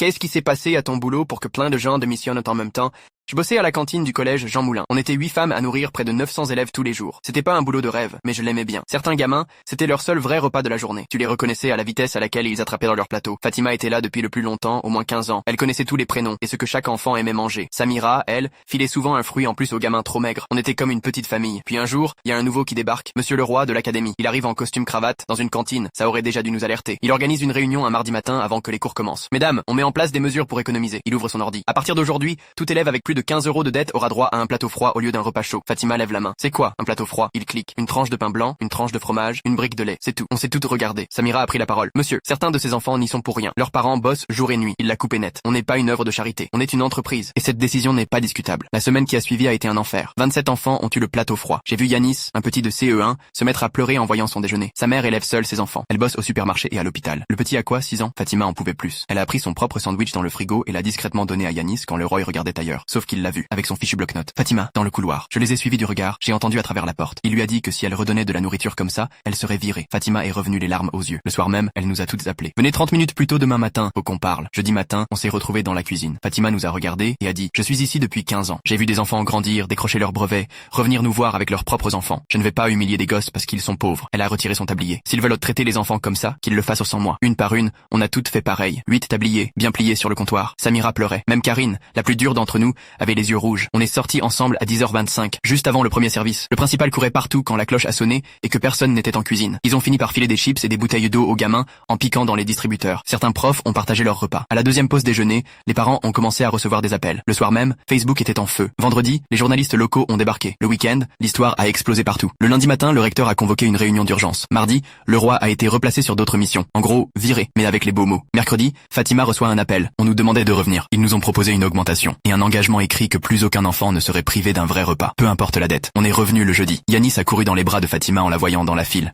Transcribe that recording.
Qu'est-ce qui s'est passé à ton boulot pour que plein de gens démissionnent en même temps? Je bossais à la cantine du collège Jean Moulin. On était 8 femmes à nourrir près de 900 élèves tous les jours. C'était pas un boulot de rêve, mais je l'aimais bien. Certains gamins, c'était leur seul vrai repas de la journée. Tu les reconnaissais à la vitesse à laquelle ils attrapaient dans leur plateau. Fatima était là depuis le plus longtemps, au moins 15 ans. Elle connaissait tous les prénoms et ce que chaque enfant aimait manger. Samira, elle, filait souvent un fruit en plus aux gamins trop maigres. On était comme une petite famille. Puis un jour, il y a un nouveau qui débarque, Monsieur Leroy de l'académie. Il arrive en costume cravate, dans une cantine. Ça aurait déjà dû nous alerter. Il organise une réunion un mardi matin avant que les cours commencent. Mesdames, on met en place des mesures pour économiser. Il ouvre son ordi. À partir d'aujourd'hui, tout élève avec plus de 15 € de dette aura droit à un plateau froid au lieu d'un repas chaud. Fatima lève la main. C'est quoi, un plateau froid? Il clique. Une tranche de pain blanc, une tranche de fromage, une brique de lait. C'est tout. On s'est toutes regardées. Samira a pris la parole. Monsieur, certains de ces enfants n'y sont pour rien. Leurs parents bossent jour et nuit. Il l'a coupé net. On n'est pas une œuvre de charité. On est une entreprise. Et cette décision n'est pas discutable. La semaine qui a suivi a été un enfer. 27 enfants ont eu le plateau froid. J'ai vu Yanis, un petit de CE1, se mettre à pleurer en voyant son déjeuner. Sa mère élève seule ses enfants. Elle bosse au supermarché et à l'hôpital. Le petit a quoi, 6 ans? Fatima en pouvait plus. Elle a pris son propre sandwich dans le frigo et l'a discrètement donné à Yanis quand Leroy regardait ailleurs. Sauf qu'il l'a vu, avec son fichu bloc-notes. Fatima, dans le couloir. Je les ai suivis du regard, j'ai entendu à travers la porte. Il lui a dit que si elle redonnait de la nourriture comme ça, elle serait virée. Fatima est revenue les larmes aux yeux. Le soir même, elle nous a toutes appelées. Venez 30 minutes plus tôt demain matin, faut qu'on parle. Jeudi matin, on s'est retrouvés dans la cuisine. Fatima nous a regardés et a dit: je suis ici depuis 15 ans. J'ai vu des enfants grandir, décrocher leurs brevets, revenir nous voir avec leurs propres enfants. Je ne vais pas humilier des gosses parce qu'ils sont pauvres. Elle a retiré son tablier. S'ils veulent traiter les enfants comme ça, qu'ils le fassent sans moi. Une par une, on a toutes fait pareil. 8 tabliers, bien pliés sur le comptoir. Samira pleurait. Même Karine, la plus dure d'entre nous, avait les yeux rouges. On est sortis ensemble à 10h25, juste avant le premier service. Le principal courait partout quand la cloche a sonné et que personne n'était en cuisine. Ils ont fini par filer des chips et des bouteilles d'eau aux gamins en piquant dans les distributeurs. Certains profs ont partagé leur repas. À la deuxième pause déjeuner, les parents ont commencé à recevoir des appels. Le soir même, Facebook était en feu. Vendredi, les journalistes locaux ont débarqué. Le week-end, l'histoire a explosé partout. Le lundi matin, le recteur a convoqué une réunion d'urgence. Mardi, le roi a été replacé sur d'autres missions. En gros, viré, mais avec les beaux mots. Mercredi, Fatima reçoit un appel. On nous demandait de revenir. Ils nous ont proposé une augmentation et un engagement écrit que plus aucun enfant ne serait privé d'un vrai repas. Peu importe la dette. On est revenu le jeudi. Yanis a couru dans les bras de Fatima en la voyant dans la file.